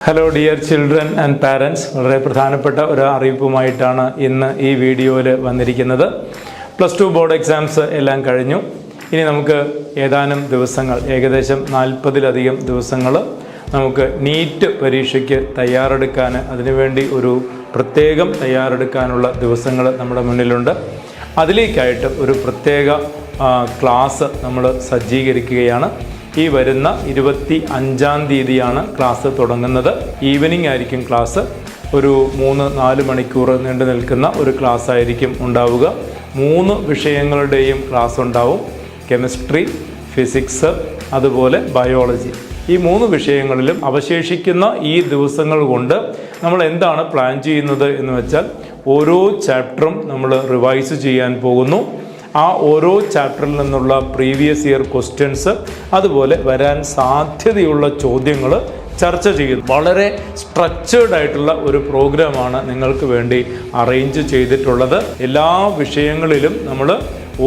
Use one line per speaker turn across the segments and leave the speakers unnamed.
Hello dear children and parents, വളരെ പ്രധാനപ്പെട്ട ഒരു അറിയിപ്പുമായിട്ടാണ് ഇന്ന് ഈ വീഡിയോയിൽ വന്നിരിക്കുന്നത്. +2 ബോർഡ് എക്സാംസ് എല്ലാം കഴിഞ്ഞു. ഇനി നമുക്ക് ഏതാനും ദിവസങ്ങൾ, ഏകദേശം 40-ലധികം ദിവസങ്ങൾ നമുക്ക് നീറ്റ് പരീക്ഷയ്ക്ക് തയ്യാറെടുക്കാൻ, അതിനുവേണ്ടി ഒരു പ്രത്യേകം തയ്യാറെടുക്കാനുള്ള ദിവസങ്ങൾ നമ്മുടെ മുന്നിലുണ്ട്. അതിലേക്കായിട്ട് ഒരു പ്രത്യേക ക്ലാസ് നമ്മൾ സജ്ജീകരിക്കുകയാണ്. ഈ വരുന്ന 25-ാം തീയതിയാണ് ക്ലാസ് തുടങ്ങുന്നത്. ഈവനിങ് ആയിരിക്കും ക്ലാസ്. ഒരു 3-4 മണിക്കൂർ നീണ്ടു നിൽക്കുന്ന ഒരു ക്ലാസ് ആയിരിക്കും ഉണ്ടാവുക. 3 വിഷയങ്ങളുടെയും ക്ലാസ് ഉണ്ടാവും. കെമിസ്ട്രി, ഫിസിക്സ്, അതുപോലെ ബയോളജി. ഈ 3 വിഷയങ്ങളിലും അവശേഷിക്കുന്ന ഈ ദിവസങ്ങൾ കൊണ്ട് നമ്മൾ എന്താണ് പ്ലാൻ ചെയ്യുന്നത് എന്ന് വെച്ചാൽ, ഓരോ ചാപ്റ്ററും നമ്മൾ റിവൈസ് ചെയ്യാൻ പോകുന്നു. ആ ഓരോ ചാപ്റ്ററിൽ നിന്നുള്ള പ്രീവിയസ് ഇയർ ക്വസ്റ്റ്യൻസ്, അതുപോലെ വരാൻ സാധ്യതയുള്ള ചോദ്യങ്ങൾ ചർച്ച ചെയ്യുന്നു. വളരെ സ്ട്രക്ചേർഡ് ആയിട്ടുള്ള ഒരു പ്രോഗ്രാമാണ് നിങ്ങൾക്ക് വേണ്ടി അറേഞ്ച് ചെയ്തിട്ടുള്ളത്. എല്ലാ വിഷയങ്ങളിലും നമ്മൾ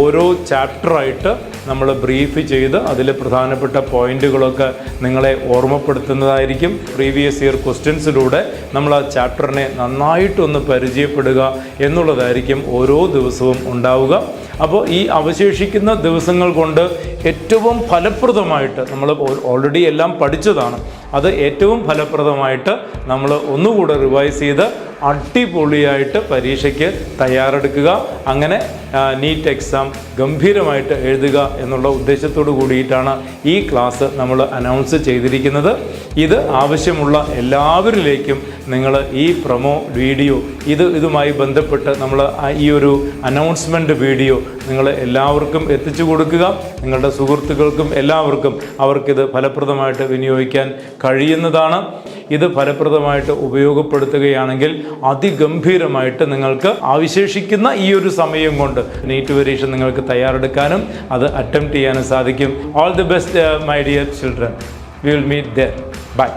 ഓരോ ചാപ്റ്ററായിട്ട് നമ്മൾ ബ്രീഫ് ചെയ്ത് അതിൽ പ്രധാനപ്പെട്ട പോയിന്റുകളൊക്കെ നിങ്ങളെ ഓർമ്മപ്പെടുത്തുന്നതായിരിക്കും. പ്രീവിയസ് ഇയർ ക്വസ്റ്റ്യൻസിലൂടെ നമ്മൾ ആ ചാപ്റ്ററിനെ നന്നായിട്ടൊന്ന് പരിചയപ്പെടുക എന്നുള്ളതായിരിക്കും ഓരോ ദിവസവും ഉണ്ടാവുക. അപ്പോൾ ഈ അവശേഷിക്കുന്ന ദിവസങ്ങൾ കൊണ്ട് ഏറ്റവും ഫലപ്രദമായിട്ട്, നമ്മൾ ഓൾറെഡി എല്ലാം പഠിച്ചതാണ്, അത് ഏറ്റവും ഫലപ്രദമായിട്ട് നമ്മൾ ഒന്നുകൂടെ റിവൈസ് ചെയ്ത് അടിപൊളിയായിട്ട് പരീക്ഷയ്ക്ക് തയ്യാറെടുക്കുക. അങ്ങനെ നീറ്റ് എക്സാം ഗംഭീരമായിട്ട് എഴുതുക എന്നുള്ള ഉദ്ദേശത്തോടു കൂടിയിട്ടാണ് ഈ ക്ലാസ് നമ്മൾ അനൗൺസ് ചെയ്തിരിക്കുന്നത്. ഇത് ആവശ്യമുള്ള എല്ലാവരിലേക്കും നിങ്ങൾ ഈ പ്രൊമോ വീഡിയോ, ഇതുമായി ബന്ധപ്പെട്ട് നമ്മൾ ഈ ഒരു അനൗൺസ്മെൻറ്റ് വീഡിയോ നിങ്ങൾ എല്ലാവർക്കും എത്തിച്ചു കൊടുക്കുക. നിങ്ങളുടെ സുഹൃത്തുക്കൾക്കും എല്ലാവർക്കും അവർക്കിത് ഫലപ്രദമായിട്ട് വിനിയോഗിക്കാൻ കഴിയുന്നതാണ്. ഇത് ഫലപ്രദമായിട്ട് ഉപയോഗപ്പെടുത്തുകയാണെങ്കിൽ അതിഗംഭീരമായിട്ട് നിങ്ങൾക്ക് അവശേഷിക്കുന്ന ഈ ഒരു സമയം കൊണ്ട് നീറ്റ് പരീക്ഷ നിങ്ങൾക്ക് തയ്യാറെടുക്കാനും അത് അറ്റംപ്റ്റ് ചെയ്യാനും സാധിക്കും. All the best my dear children. We will meet there. By.